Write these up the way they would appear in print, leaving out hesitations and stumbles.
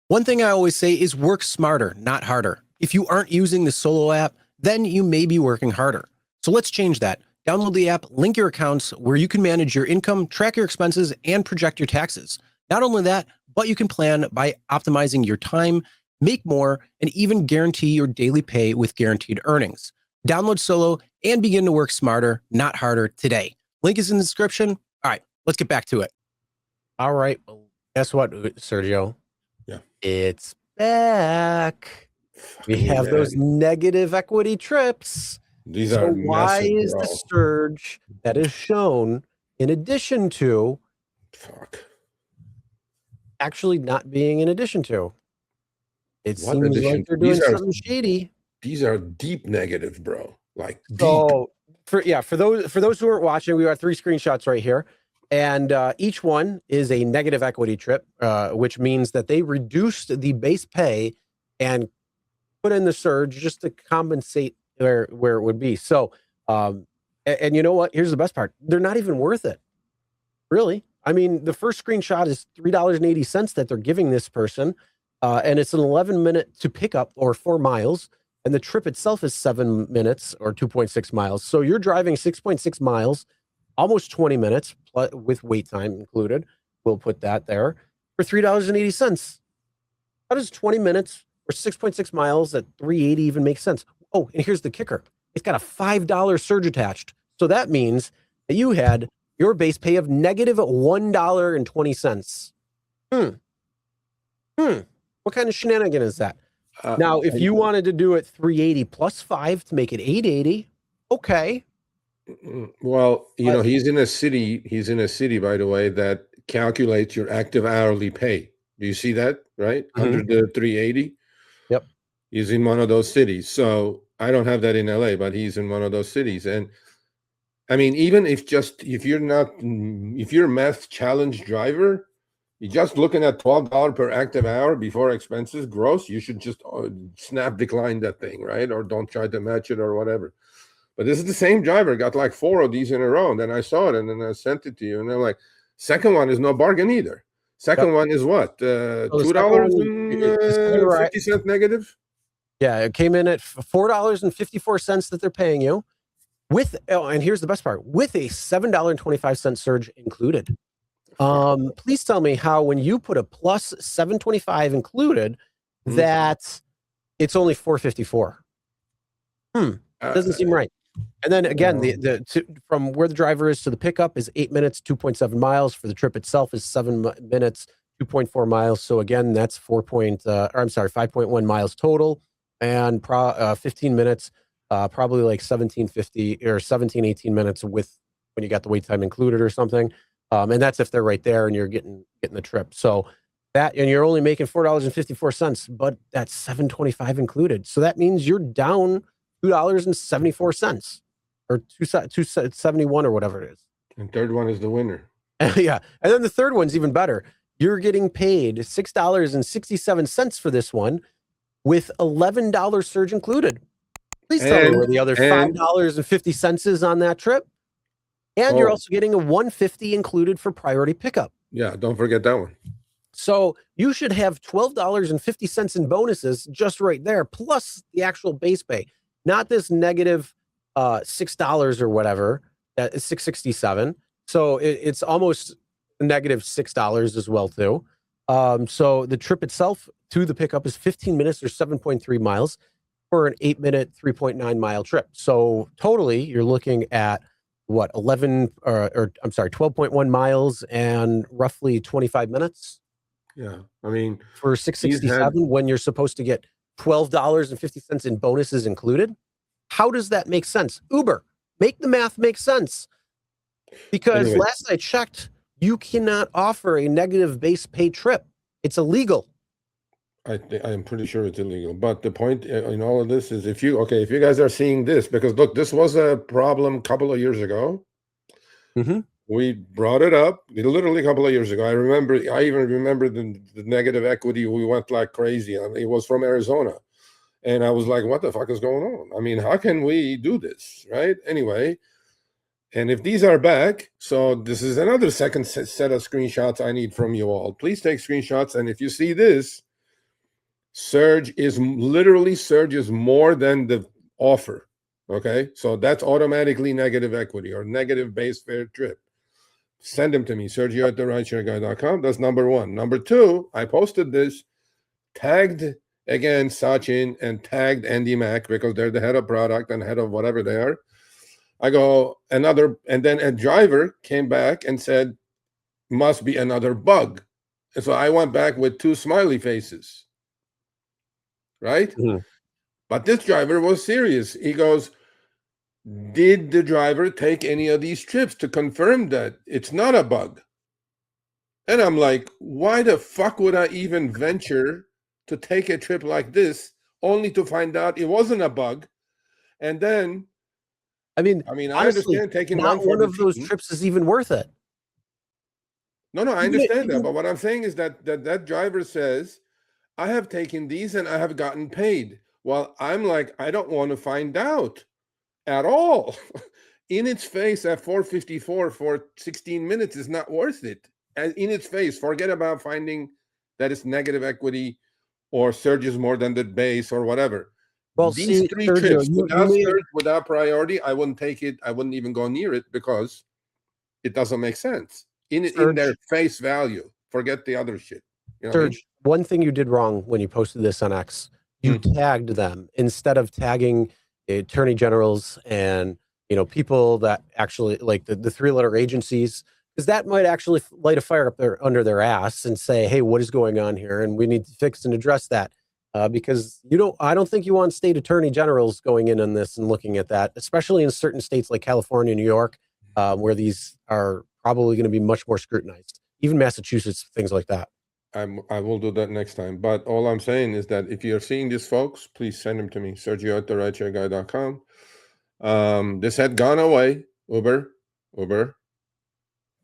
One thing I always say is work smarter, not harder. If you aren't using the Solo app, then you may be working harder. So let's change that. Download the app, link your accounts where you can manage your income, track your expenses, and project your taxes. Not only that, but you can plan by optimizing your time, make more, and even guarantee your daily pay with guaranteed earnings. Download Solo and begin to work smarter, not harder today. Link is in the description. All right, let's get back to it. All right. Well, guess what, Sergio? Yeah. It's back. We have those negative equity trips. These are massive, why is bro. the surge that is shown in addition to actually not being in addition to? It seems like they're doing something shady. These are deep negative, bro. Like deep. So for those who aren't watching, we got 3 screenshots right here. And each one is a negative equity trip, which means that they reduced the base pay and put in the surge just to compensate where it would be. So, and you know what? Here's the best part. They're not even worth it. Really. I mean, the first screenshot is $3.80 that they're giving this person. And it's an 11-minute to pick up or 4 miles. And the trip itself is 7 minutes or 2.6 miles. So you're driving 6.6 miles, almost 20 minutes with wait time included. We'll put that there for $3.80. How does 20 minutes or 6.6 miles at $3.80 even make sense? Oh, and here's the kicker. It's got a $5 surge attached. So that means that you had your base pay of negative $1.20. What kind of shenanigan is that? Now, if you wanted to do it $3.80 plus 5 to make it $8.80, okay. Well, you know, he's in a city, by the way, that calculates your active hourly pay. Do you see that, right? Under the 380? Yep. He's in one of those cities. So I don't have that in LA, but he's in one of those cities. And I mean, even if you're a math challenge driver, you're just looking at $12 per active hour before expenses gross, you should just snap decline that thing, right? Or don't try to match it or whatever. But this is the same driver, got like 4 of these in a row. And then I saw it and then I sent it to you. And they're like, second one is no bargain either. Second one is what? $2.50 negative? Yeah, it came in at $4.54 that they're paying you. And here's the best part, with a $7.25 surge included. Please tell me how, when you put a plus $7.25 included, that it's only $4.54. Doesn't seem right. And then again, from where the driver is to the pickup is 8 minutes, 2.7 miles. For the trip itself is 7 minutes, 2.4 miles. So again, that's 5.1 miles total, and 15 minutes, probably like 1750 or 18 minutes when you got the wait time included or something. And that's if they're right there and you're getting the trip. So that, and you're only making $4.54, but that's $7.25 included. So that means you're down $2.74 or $2.71 or whatever it is. And third one is the winner. Yeah. And then the third one's even better. You're getting paid $6.67 for this one with $11 surge included. Please tell me where the other $5.50 is on that trip. And you're also getting a $1.50 included for priority pickup. Yeah, don't forget that one. So you should have $12.50 in bonuses just right there, plus the actual base pay. Not this negative $6 or whatever. It's $6.67. So it's almost negative $6 as well too. So the trip itself to the pickup is 15 minutes or 7.3 miles for an 8-minute, 3.9 mile trip. So totally, you're looking at what, 12.1 miles and roughly 25 minutes. Yeah, I mean, for $6.67 when you're supposed to get $12.50 in bonuses included. How does that make sense? Uber, make the math make sense. Because last I checked, you cannot offer a negative base pay trip. It's illegal. I'm pretty sure it's illegal. But the point in all of this is, if you guys are seeing this, because look, this was a problem a couple of years ago. We brought it up literally a couple of years ago. I even remember the negative equity. We went like crazy. I mean, it was from Arizona. And I was like, what the fuck is going on? I mean, how can we do this? Right? Anyway. And if these are back, so this is another second set of screenshots I need from you all. Please take screenshots. And if you see this, Surge is more than the offer. Okay, so that's automatically negative equity or negative base fare trip. Send them to me, Sergio at therideshareguy.com. That's number one. Number two, I posted this, tagged again Sachin and tagged Andy Mack because they're the head of product and head of whatever they are. I go another, and then a driver came back and said, must be another bug. And so I went back with 2 smiley faces. Right? Mhm. But this driver was serious. He goes, did the driver take any of these trips to confirm that it's not a bug? And I'm like, why the fuck would I even venture to take a trip like this only to find out it wasn't a bug? And then, I mean, I honestly, understand taking not one one of those trips is even worth it. No, I understand that. But what I'm saying is that driver says, I have taken these and I have gotten paid. Well, I'm like, I don't want to find out at all. In its face at 454 for 16 minutes is not worth it. And in its face, forget about finding that it's negative equity or surges more than the base or whatever. Well, These see, three Sergio, trips without surge, without priority, I wouldn't take it. I wouldn't even go near it because it doesn't make sense in their face value. Forget the other shit. You know Serge, one thing you did wrong when you posted this on X, you tagged them instead of tagging attorney generals and people that actually like the 3-letter agencies, because that might actually light a fire up there under their ass and say, hey, what is going on here? And we need to fix and address that. Because I don't think you want state attorney generals going in on this and looking at that, especially in certain states like California, New York, where these are probably going to be much more scrutinized, even Massachusetts, things like that. I will do that next time. But all I'm saying is that if you're seeing this, folks, please send them to me, Sergio at therideshareguy.com. This had gone away. Uber.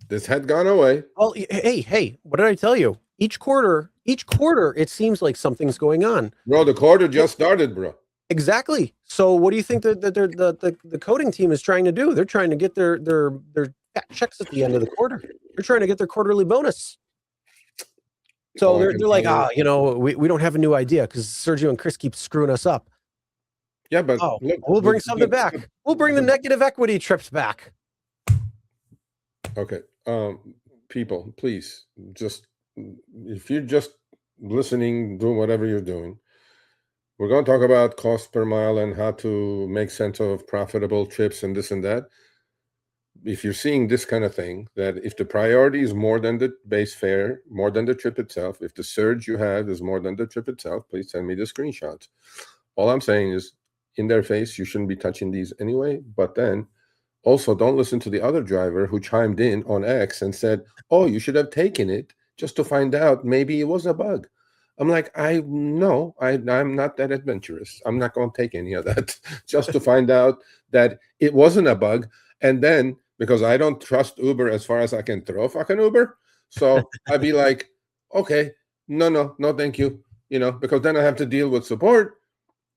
This had gone away. Oh, hey, what did I tell you? Each quarter, it seems like something's going on. Bro, the quarter just started, bro. Exactly. So what do you think that the coding team is trying to do? They're trying to get their checks at the end of the quarter. They're trying to get their quarterly bonus. So they're like, we don't have a new idea because Sergio and Chris keep screwing us up. Yeah, but look, we'll bring something back. We'll bring the negative equity trips back. Okay. People, please, just if you're just listening, do whatever you're doing. We're going to talk about cost per mile and how to make sense of profitable trips and this and that. If you're seeing this kind of thing, that if the priority is more than the base fare, more than the trip itself, if the surge you have is more than the trip itself, please send me the screenshots. All I'm saying is, in their face, you shouldn't be touching these anyway. But then also don't listen to the other driver who chimed in on X and said, oh, you should have taken it just to find out maybe it was a bug. I'm like, I'm not that adventurous. I'm not going to take any of that just to find out that it wasn't a bug. And then, because I don't trust Uber as far as I can throw fucking Uber, so I'd be like, okay, no, thank you. Because then I have to deal with support,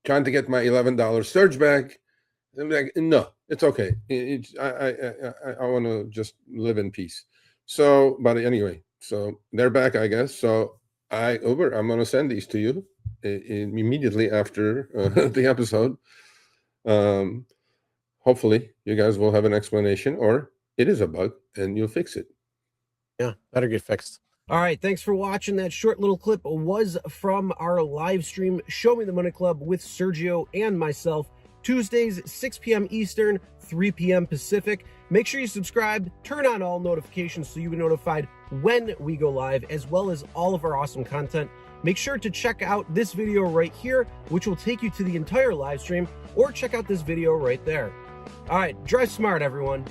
trying to get my $11 surge back. I'm like, no, it's okay. I want to just live in peace. So, but anyway, so they're back, I guess. So Uber, I'm going to send these to you immediately after the episode. Hopefully you guys will have an explanation, or it is a bug and you'll fix it. Yeah, better get fixed. All right, thanks for watching. That short little clip was from our live stream, Show Me the Money Club with Sergio and myself, Tuesdays, 6 p.m. Eastern, 3 p.m. Pacific. Make sure you subscribe, turn on all notifications so you get notified when we go live, as well as all of our awesome content. Make sure to check out this video right here, which will take you to the entire live stream, or check out this video right there. All right, drive smart, everyone.